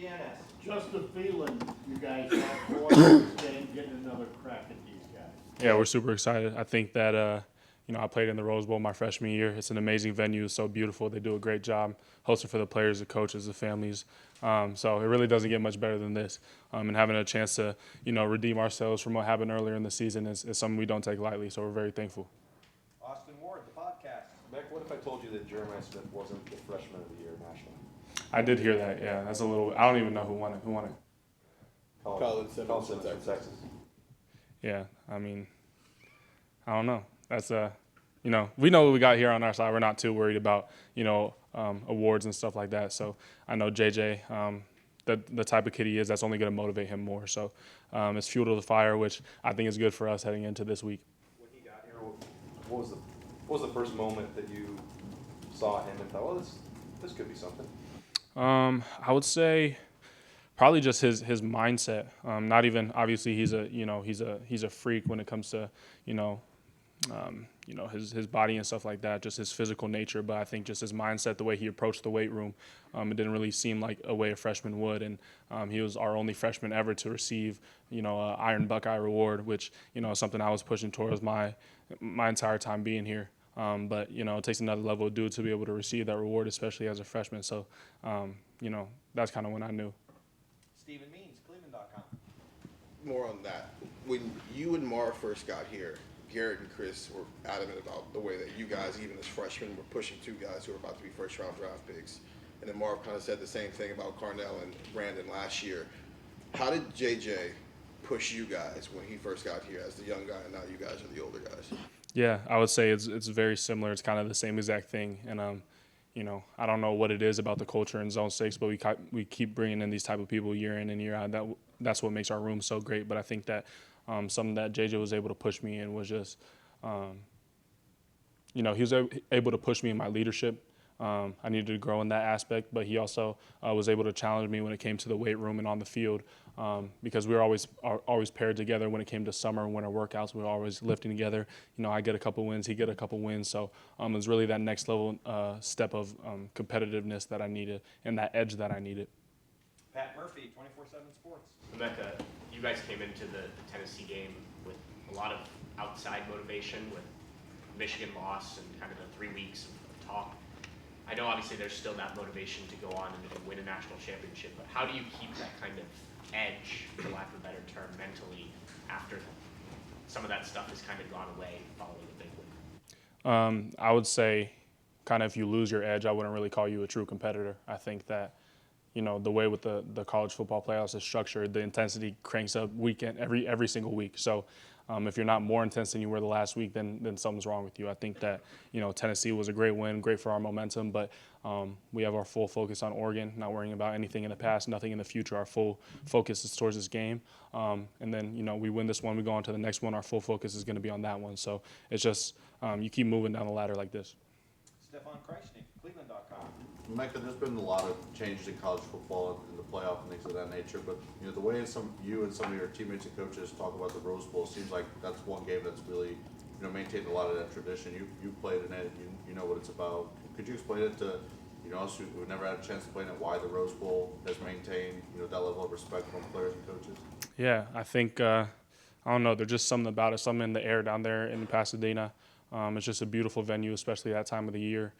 DNS. Just a feeling you guys have going into this game, getting another crack at these guys. Yeah, we're super excited. I think that, I played in the Rose Bowl my freshman year. It's an amazing venue. It's so beautiful. They do a great job hosting for the players, the coaches, the families. So it really doesn't get much better than this. And having a chance to, redeem ourselves from what happened earlier in the season is something we don't take lightly. So we're very thankful. Austin Ward, the podcast. Mac, what if I told you that Jeremiah Smith wasn't the freshman of the year nationally? I did hear that. Yeah, that's a little. I don't even know who won it. Who won it? Colin Simmons from Texas. Yeah, I mean, I don't know. That's we know what we got here on our side. We're not too worried about awards and stuff like that. So I know JJ, the type of kid he is, that's only going to motivate him more. So it's fuel to the fire, which I think is good for us heading into this week. When he got here, what was the first moment that you saw him and thought, well, this could be something? I would say probably just his mindset. Not even obviously he's a freak when it comes to his body and stuff like that, just his physical nature. But I think just his mindset, the way he approached the weight room, it didn't really seem like a way a freshman would. And he was our only freshman ever to receive, an Iron Buckeye award, which, is something I was pushing towards my entire time being here. But, it takes another level of dude to be able to receive that reward, especially as a freshman. So, that's kind of when I knew. Stephen Means, Cleveland.com. More on that. When you and Marv first got here, Garrett and Chris were adamant about the way that you guys, even as freshmen, were pushing two guys who were about to be first-round draft picks. And then Marv kind of said the same thing about Carnell and Brandon last year. How did JJ push you guys when he first got here as the young guy, and now you guys are the older guys? Yeah, I would say it's very similar. It's kind of the same exact thing. And, I don't know what it is about the culture in Zone 6, but we keep bringing in these type of people year in and year out. That's what makes our room so great. But I think that something that JJ was able to push me in was just, he was able to push me in my leadership. I needed to grow in that aspect, but he also was able to challenge me when it came to the weight room and on the field, because we were always paired together when it came to summer and winter workouts. We were always lifting together. I get a couple wins, he get a couple wins. So it was really that next level step of competitiveness that I needed and that edge that I needed. Pat Murphy, 24/7 Sports. Emeka, you guys came into the Tennessee game with a lot of outside motivation with Michigan loss and kind of the 3 weeks of talk. I know obviously there's still that motivation to go on and win a national championship, but how do you keep that kind of edge, for lack of a better term, mentally after some of that stuff has kind of gone away following the big win? I would say kind of if you lose your edge, I wouldn't really call you a true competitor. I think that, the way with the college football playoffs is structured, the intensity cranks up every single week. So if you're not more intense than you were the last week, then something's wrong with you. I think that, Tennessee was a great win, great for our momentum, but we have our full focus on Oregon, not worrying about anything in the past, nothing in the future. Our full focus is towards this game. And then, we win this one, we go on to the next one, our full focus is going to be on that one. So it's just you keep moving down the ladder like this. Stefan Kreisnig, Cleveland.com. Mecca, there's been a lot of changes in college football in the playoff and things of that nature, but the way you and some of your teammates and coaches talk about the Rose Bowl seems like that's one game that's really maintained a lot of that tradition. You played in it, you know what it's about. Could you explain it to us who've never had a chance to play in it, why the Rose Bowl has maintained that level of respect from players and coaches? Yeah, I think I don't know. There's just something about it, something in the air down there in Pasadena. It's just a beautiful venue, especially that time of the year.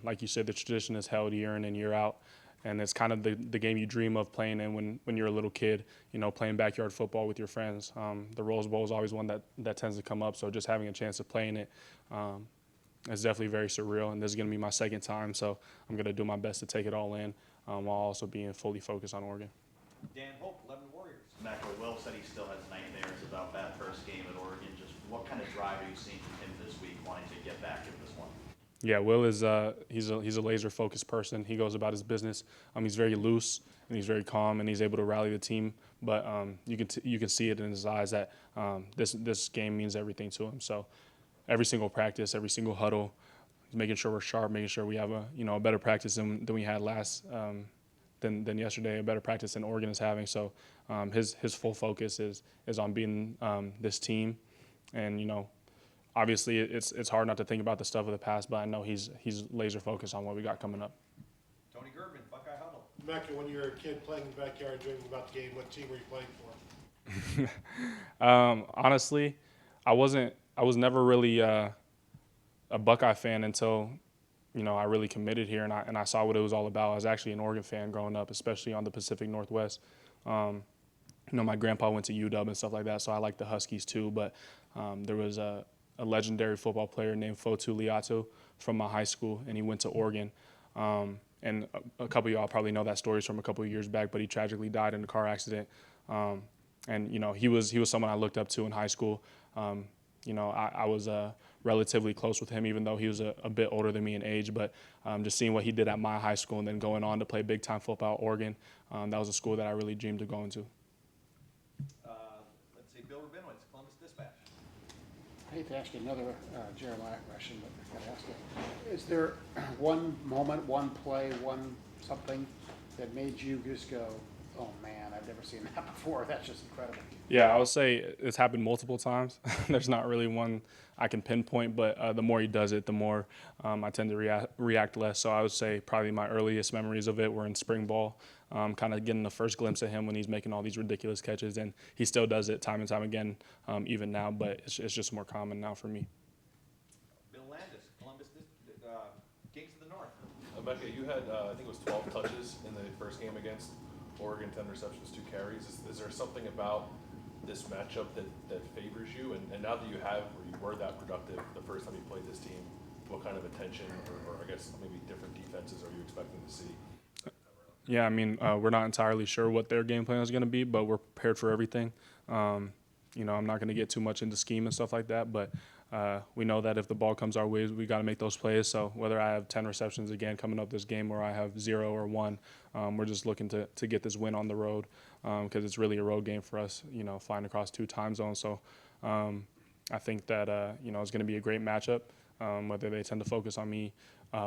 Like you said, the tradition is held year in and year out, and it's kind of the game you dream of playing in when you're a little kid, playing backyard football with your friends. The Rose Bowl is always one that tends to come up, so just having a chance of playing it is definitely very surreal, and this is going to be my second time, so I'm going to do my best to take it all in while also being fully focused on Oregon. Dan Hope, 11 Warriors. Emeka, Will said he still has nightmares about that first game at Oregon. Just what kind of drive are you seeing from him this week, wanting to get back in this one? Yeah, Will is he's a laser focused person. He goes about his business. He's very loose and he's very calm and he's able to rally the team. But you can see it in his eyes that this game means everything to him. So every single practice, every single huddle, making sure we're sharp, making sure we have a better practice than we had than yesterday, a better practice than Oregon is having. So his full focus is on being this team, and obviously it's hard not to think about the stuff of the past, but I know he's laser focused on what we got coming up. Tony Gervin, Buckeye Huddle. Emeka, when you were a kid playing in the backyard, dreaming about the game, what team were you playing for? Honestly, I was never really a Buckeye fan until, I really committed here and I saw what it was all about. I was actually an Oregon fan growing up, especially on the Pacific Northwest. My grandpa went to UW and stuff like that, so I like the Huskies too. But there was a legendary football player named Fotu Liatu from my high school, and he went to Oregon. And a couple of y'all probably know that story from a couple of years back, but he tragically died in a car accident. And he was someone I looked up to in high school. I was relatively close with him, even though he was a bit older than me in age. But just seeing what he did at my high school and then going on to play big time football at Oregon, that was a school that I really dreamed of going to. Let's see, Bill Rabinowitz, Columbus Dispatch. I hate to ask you another Jeremiah question, but I gotta ask it. Is there one moment, one play, one something that made you just go, oh man, I've never seen that before. That's just incredible. Yeah, I would say it's happened multiple times. There's not really one I can pinpoint, but the more he does it, the more I tend to react less. So I would say probably my earliest memories of it were in spring ball, kind of getting the first glimpse of him when he's making all these ridiculous catches, and he still does it time and time again, even now, but it's just more common now for me. Bill Landis, Columbus Kings of the North. Emeka, you had, I think it was 12 touches in the first game against Oregon, 10 receptions, 2 carries. Is there something about this matchup that favors you? And now that you have, or you were that productive the first time you played this team, what kind of attention or I guess maybe different defenses are you expecting to see? Yeah, I mean, we're not entirely sure what their game plan is going to be, but we're prepared for everything. I'm not going to get too much into scheme and stuff like that, but we know that if the ball comes our way, we got to make those plays. So whether I have 10 receptions again coming up this game or I have 0 or 1, we're just looking to get this win on the road because it's really a road game for us, flying across 2 time zones. So I think that, it's going to be a great matchup. Whether they tend to focus on me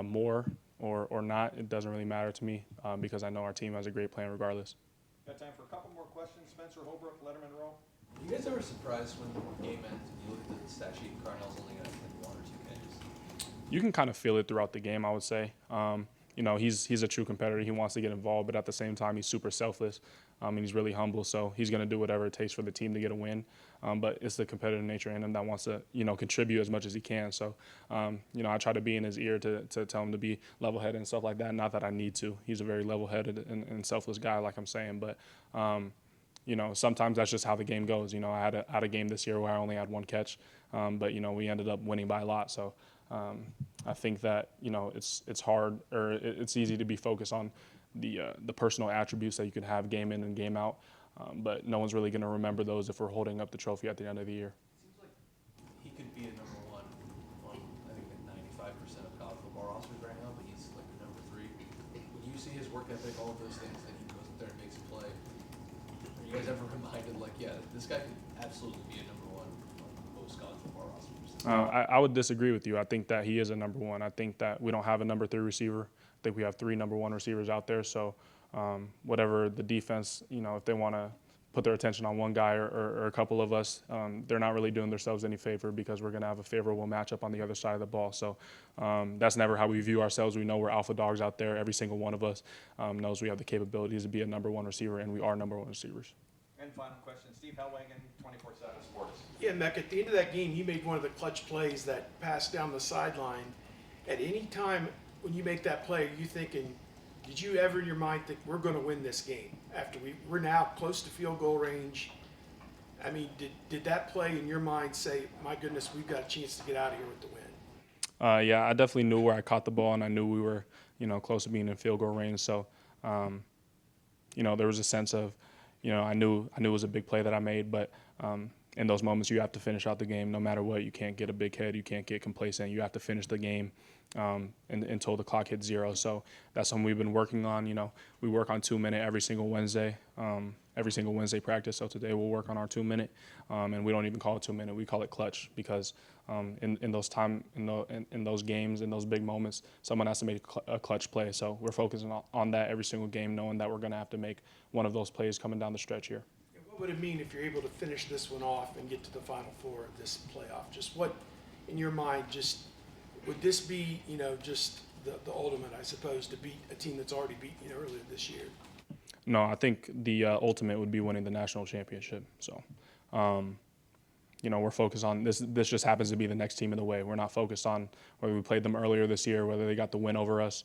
more or not, it doesn't really matter to me because I know our team has a great plan regardless. Got time for a couple more questions. Spencer Holbrook, Letterman Row. Are you guys ever surprised when the game ends and you look at the stat sheet and Carnell's only got like 1 or 2 catches? You can kind of feel it throughout the game, I would say. He's a true competitor. He wants to get involved, but at the same time, he's super selfless. And he's really humble, so he's going to do whatever it takes for the team to get a win. But it's the competitive nature in him that wants to, contribute as much as he can. So, I try to be in his ear to tell him to be level-headed and stuff like that. Not that I need to. He's a very level-headed and selfless guy, like I'm saying. But, sometimes that's just how the game goes. I had a game this year where I only had 1 catch, but we ended up winning by a lot. So I think that it's hard, or it's easy to be focused on the personal attributes that you can have game in and game out, but no one's really going to remember those if we're holding up the trophy at the end of the year. Seems like he could be a number 1 on I think 95% of college football rosters right now, but he's like number 3. When you see his work ethic, all of those things that he goes up there and makes a play, are you guys ever reminded like, yeah, this guy could absolutely be a number 1 on most college football rosters? I would disagree with you. I think that he is a number 1. I think that we don't have a number 3 receiver. I think we have 3 number 1 receivers out there. So whatever the defense, if they want to put their attention on one guy or a couple of us, they're not really doing themselves any favor because we're going to have a favorable matchup on the other side of the ball. So that's never how we view ourselves. We know we're alpha dogs out there. Every single one of us knows we have the capabilities to be a number 1 receiver, and we are number 1 receivers. And final question, Steve Hellwagen, 24/7 Sports. Yeah, Emeka, at the end of that game, you made one of the clutch plays that passed down the sideline. At any time when you make that play, are you thinking, did you ever in your mind think we're going to win this game after we're now close to field goal range? I mean, did that play in your mind say, my goodness, we've got a chance to get out of here with the win? Yeah, I definitely knew where I caught the ball, and I knew we were, close to being in field goal range. So, there was a sense of, I knew it was a big play that I made, but in those moments you have to finish out the game no matter what. You can't get a big head. You can't get complacent. You have to finish the game until the clock hits 0. So that's something we've been working on. We work on 2-minute every single Wednesday practice. So today we'll work on our 2-minute, and we don't even call it 2-minute. We call it clutch because in those games, in those big moments, someone has to make a clutch play. So we're focusing on that every single game, knowing that we're going to have to make one of those plays coming down the stretch here. What would it mean if you're able to finish this one off and get to the Final Four of this playoff? Just what, in your mind, just would this be, just the ultimate, I suppose, to beat a team that's already beaten you earlier this year. No, I think the ultimate would be winning the national championship. So, we're focused on this. This just happens to be the next team in the way. We're not focused on whether we played them earlier this year, whether they got the win over us.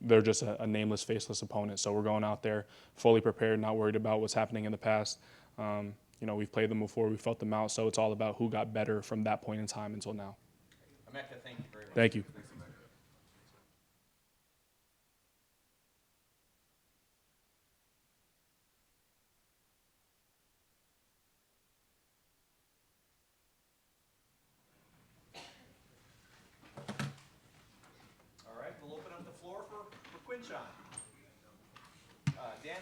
They're just a nameless, faceless opponent. So we're going out there fully prepared, not worried about what's happening in the past. We've played them before, we felt them out. So it's all about who got better from that point in time until now. Emeka, thank you very much. Thank you. All right, we'll open up the floor for Quinchon.